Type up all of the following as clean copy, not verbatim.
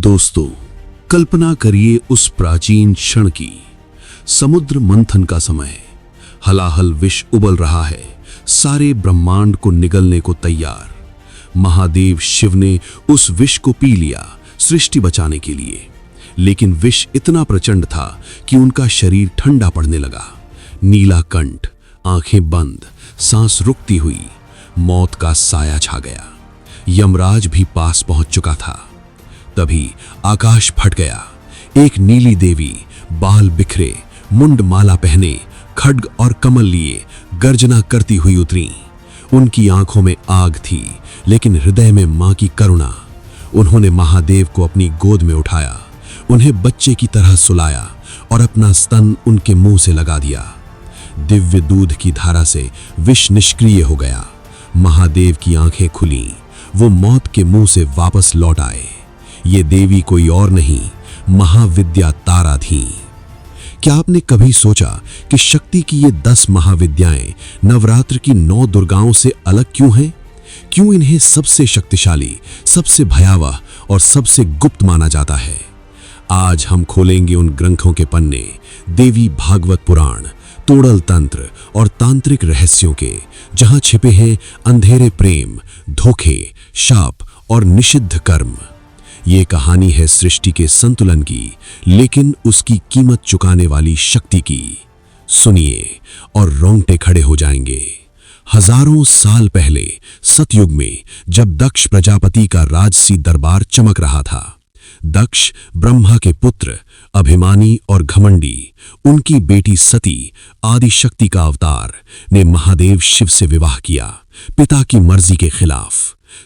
दोस्तों, कल्पना करिए उस प्राचीन क्षण की। समुद्र मंथन का समय, हलाहल विष उबल रहा है, सारे ब्रह्मांड को निगलने को तैयार। महादेव शिव ने उस विष को पी लिया सृष्टि बचाने के लिए, लेकिन विष इतना प्रचंड था कि उनका शरीर ठंडा पड़ने लगा। नीला कंठ, आंखें बंद, सांस रुकती हुई, मौत का साया छा गया। यमराज भी पास पहुंच चुका था। तभी आकाश फट गया। एक नीली देवी, बाल बिखरे, मुंड माला पहने, खड्ग और कमल लिए गर्जना करती हुई उतरी। उनकी आंखों में आग थी, लेकिन हृदय में मां की करुणा। उन्होंने महादेव को अपनी गोद में उठाया, उन्हें बच्चे की तरह सुलाया और अपना स्तन उनके मुंह से लगा दिया। दिव्य दूध की धारा से विष निष्क्रिय हो गया। महादेव की आंखें खुलीं, वो मौत के मुंह से वापस लौट आए। ये देवी कोई और नहीं, महाविद्या तारा थीं। क्या आपने कभी सोचा कि शक्ति की ये 10 महाविद्याएं नवरात्र की 9 दुर्गाओं से अलग क्यों हैं? क्यों इन्हें सबसे शक्तिशाली, सबसे भयावह और सबसे गुप्त माना जाता है? आज हम खोलेंगे उन ग्रंथों के पन्ने, देवी भागवत पुराण, तोड़ल तंत्र और तांत्रिक रहस्यों के, जहां छिपे हैं अंधेरे प्रेम, धोखे, शाप और निषिद्ध कर्म। ये कहानी है सृष्टि के संतुलन की, लेकिन उसकी कीमत चुकाने वाली शक्ति की। सुनिए और रोंगटे खड़े हो जाएंगे। हजारों साल पहले सतयुग में, जब दक्ष प्रजापति का राजसी दरबार चमक रहा था, दक्ष ब्रह्मा के पुत्र, अभिमानी और घमंडी, उनकी बेटी सती, आदिशक्ति का अवतार, ने महादेव शिव से विवाह किया, पिता की मर्जी के खिलाफ।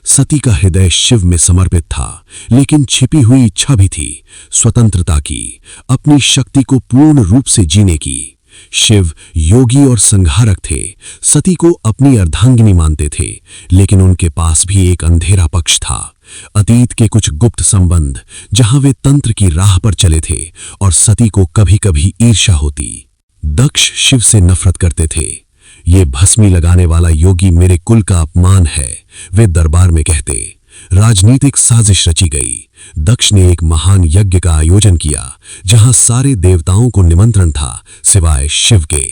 सती का हृदय शिव में समर्पित था, लेकिन छिपी हुई इच्छा भी थी, स्वतंत्रता की, अपनी शक्ति को पूर्ण रूप से जीने की। शिव योगी और संहारक थे, सती को अपनी अर्धांगिनी मानते थे, लेकिन उनके पास भी एक अंधेरा पक्ष था, अतीत के कुछ गुप्त संबंध, जहां वे तंत्र की राह पर चले थे और सती को कभी-कभी ईर्ष्या होती। दक्ष शिव से नफरत करते थे। ये भस्मी लगाने वाला योगी मेरे कुल का अपमान है, वे दरबार में कहते। राजनीतिक साजिश रची गई। दक्ष ने एक महान यज्ञ का आयोजन किया, जहां सारे देवताओं को निमंत्रण था, सिवाय शिव के।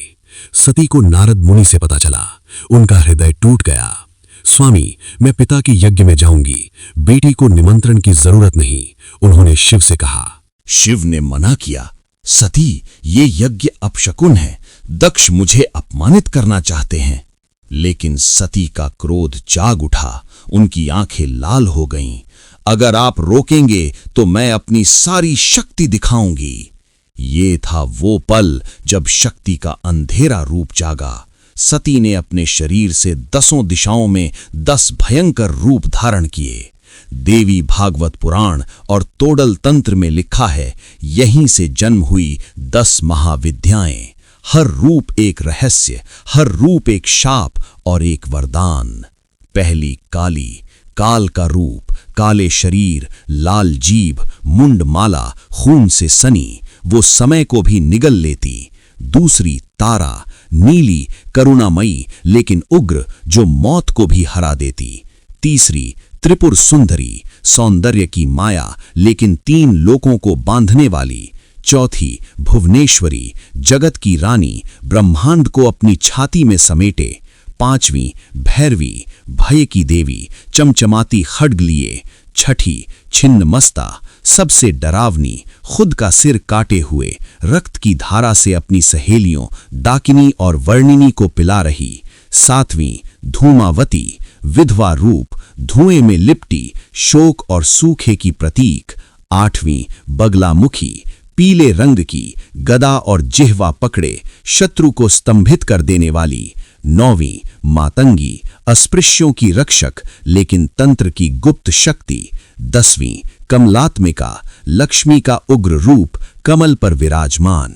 सती को नारद मुनि से पता चला, उनका हृदय टूट गया। स्वामी, मैं पिता के यज्ञ में जाऊंगी, बेटी को निमंत्रण की जरूरत नहीं, उन्होंने शिव से कहा। शिव ने मना किया, सती, ये यज्ञ अपशकुन है, दक्ष मुझे अपमानित करना चाहते हैं। लेकिन सती का क्रोध जाग उठा, उनकी आंखें लाल हो गईं। अगर आप रोकेंगे तो मैं अपनी सारी शक्ति दिखाऊंगी। ये था वो पल जब शक्ति का अंधेरा रूप जागा। सती ने अपने शरीर से 10 दिशाओं में 10 भयंकर रूप धारण किए। देवी भागवत पुराण और तोड़ल तंत्र में लिखा है, यहीं से जन्म हुई 10 महाविद्याएं। हर रूप एक रहस्य, हर रूप एक शाप और एक वरदान। पहली काली, काल का रूप, काले शरीर, लाल जीभ, मुंड माला, खून से सनी, वो समय को भी निगल लेती। दूसरी तारा, नीली, करुणामयी लेकिन उग्र, जो मौत को भी हरा देती। तीसरी त्रिपुर सुंदरी, सौंदर्य की माया लेकिन 3 लोकों को बांधने वाली। चौथी भुवनेश्वरी, जगत की रानी, ब्रह्मांड को अपनी छाती में समेटे। पांचवीं भैरवी, भय की देवी, चमचमाती खड्ग लिए। छठी छिन्नमस्ता, सबसे डरावनी, खुद का सिर काटे हुए, रक्त की धारा से अपनी सहेलियों डाकिनी और वर्णिनी को पिला रही। सातवीं धूमावती, विधवा रूप, धुएं में लिपटी, शोक और सूखे की प्रतीक। आठवीं बगलामुखी, पीले रंग की, गदा और जिह्वा पकड़े, शत्रु को स्तंभित कर देने वाली। नौवीं मातंगी, अस्पृश्यों की रक्षक लेकिन तंत्र की गुप्त शक्ति। 10वीं कमलात्मिका, लक्ष्मी का उग्र रूप, कमल पर विराजमान।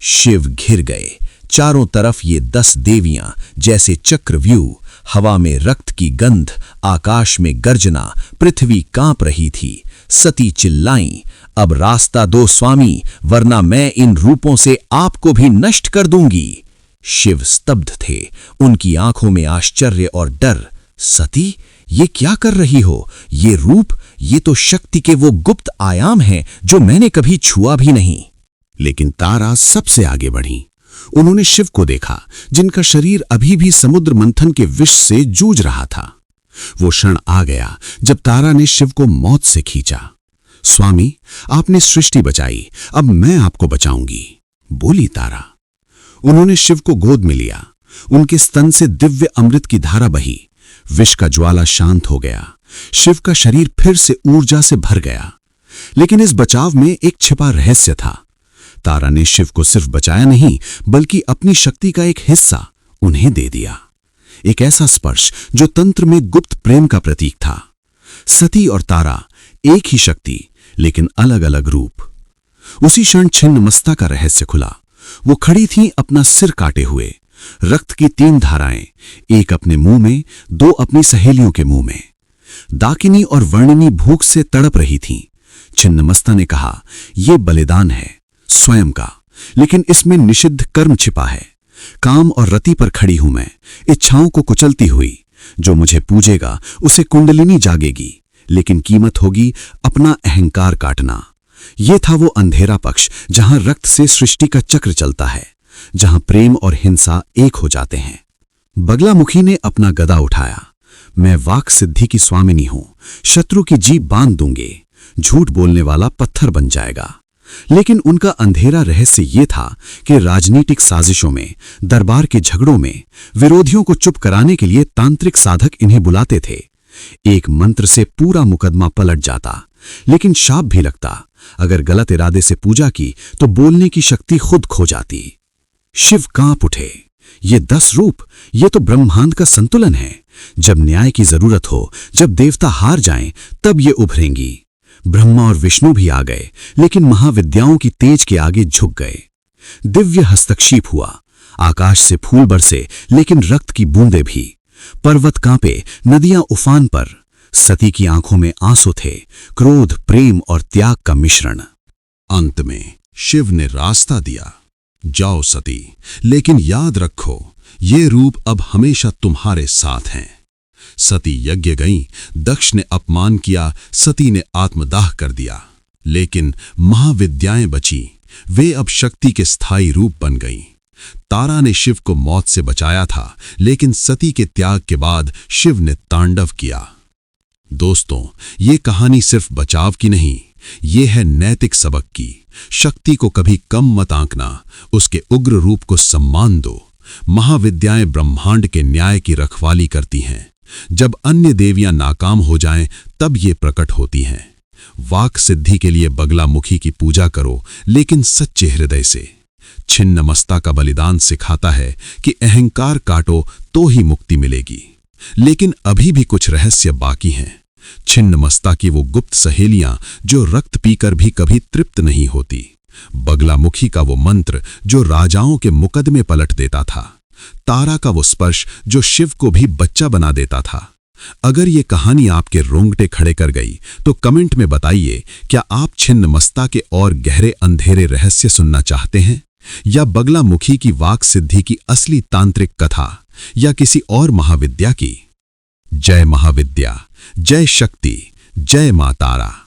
शिव घिर गए। चारों तरफ ये 10 देवियां जैसे चक्रव्यूह, हवा में रक्त की गंध, आकाश में गर्जना, पृथ्वी कांप रही थी। सती चिल्लाईं, अब रास्ता दो स्वामी, वरना मैं इन रूपों से आपको भी नष्ट कर दूंगी। शिव स्तब्ध थे, उनकी आंखों में आश्चर्य और डर। सती, ये क्या कर रही हो? ये रूप, ये तो शक्ति के वो गुप्त आयाम हैं जो मैंने कभी छुआ भी नहीं। लेकिन तारा सबसे आगे बढ़ी। उन्होंने शिव को देखा, जिनका शरीर अभी भी समुद्र मंथन के विष से जूझ रहा था। वो क्षण आ गया जब तारा ने शिव को मौत से खींचा। स्वामी, आपने सृष्टि बचाई, अब मैं आपको बचाऊंगी, बोली तारा। उन्होंने शिव को गोद में लिया। उनके स्तन से दिव्य अमृत की धारा बही। विष का ज्वाला शांत हो गया। शिव का शरीर फिर से ऊर्जा से भर गया। लेकिन इस बचाव में एक छिपा रहस्य था। तारा ने शिव को सिर्फ बचाया नहीं, बल्कि अपनी शक्ति का एक हिस्सा उन्हें दे दिया। एक ऐसा स्पर्श जो तंत्र में गुप्त प्रेम का प्रतीक था। सती और तारा एक ही शक्ति, लेकिन अलग अलग रूप। उसी क्षण छिन्नमस्ता का रहस्य खुला। वो खड़ी थीं अपना सिर काटे हुए, रक्त की 3 धाराएं, एक अपने मुंह में, 2 अपनी सहेलियों के मुंह में। दाकिनी और वर्णिनी भूख से तड़प रही थीं। छिन्नमस्ता ने कहा, यह बलिदान है, स्वयं का, लेकिन इसमें निषिद्ध कर्म छिपा है। काम और रति पर खड़ी हूं मैं, इच्छाओं को कुचलती हुई। जो मुझे पूजेगा उसे कुंडलिनी जागेगी, लेकिन कीमत होगी अपना अहंकार काटना। यह था वो अंधेरा पक्ष जहां रक्त से सृष्टि का चक्र चलता है, जहां प्रेम और हिंसा एक हो जाते हैं। बगलामुखी ने अपना गदा उठाया। मैं वाक सिद्धि की स्वामिनी हूं, शत्रु की जीभ बांध दूंगे, झूठ बोलने वाला पत्थर बन जाएगा। लेकिन उनका अंधेरा रहस्य यह था कि राजनीतिक साजिशों में, दरबार के झगड़ों में, विरोधियों को चुप कराने के लिए तांत्रिक साधक इन्हें बुलाते थे। एक मंत्र से पूरा मुकदमा पलट जाता, लेकिन शाप भी लगता। अगर गलत इरादे से पूजा की तो बोलने की शक्ति खुद खो जाती। शिव कांप उठे। ये 10 रूप, ये तो ब्रह्मांड का संतुलन है। जब न्याय की जरूरत हो, जब देवता हार जाएं, तब ये उभरेंगी। ब्रह्मा और विष्णु भी आ गए, लेकिन महाविद्याओं की तेज के आगे झुक गए। दिव्य हस्तक्षेप हुआ। आकाश से फूल बरसे, लेकिन रक्त की बूंदें भी। पर्वत कांपे, नदियां उफान पर। सती की आंखों में आंसू थे, क्रोध, प्रेम और त्याग का मिश्रण। अंत में शिव ने रास्ता दिया, जाओ सती, लेकिन याद रखो, ये रूप अब हमेशा तुम्हारे साथ हैं। सती यज्ञ गईं, दक्ष ने अपमान किया, सती ने आत्मदाह कर दिया। लेकिन महाविद्याएं बची, वे अब शक्ति के स्थायी रूप बन गईं। तारा ने शिव को मौत से बचाया था, लेकिन सती के त्याग के बाद शिव ने तांडव किया। दोस्तों, ये कहानी सिर्फ बचाव की नहीं, ये है नैतिक सबक की। शक्ति को कभी कम मत आंकना, उसके उग्र रूप को सम्मान दो। महाविद्याएं ब्रह्मांड के न्याय की रखवाली करती हैं। जब अन्य देवियां नाकाम हो जाएं, तब ये प्रकट होती हैं। वाक सिद्धि के लिए बगलामुखी की पूजा करो, लेकिन सच्चे हृदय से। छिन्नमस्ता का बलिदान सिखाता है कि अहंकार काटो तो ही मुक्ति मिलेगी। लेकिन अभी भी कुछ रहस्य बाकी हैं। छिन्नमस्ता की वो गुप्त सहेलियां जो रक्त पीकर भी कभी तृप्त नहीं होती। बगलामुखी का वो मंत्र जो राजाओं के मुकदमे पलट देता था। तारा का वो स्पर्श जो शिव को भी बच्चा बना देता था। अगर ये कहानी आपके रोंगटे खड़े कर गई तो कमेंट में बताइए, क्या आप छिन्नमस्ता के और गहरे अंधेरे रहस्य सुनना चाहते हैं, या बगलामुखी की वाक सिद्धि की असली तांत्रिक कथा, या किसी और महाविद्या की? जय महाविद्या, जय शक्ति, जय मां तारा।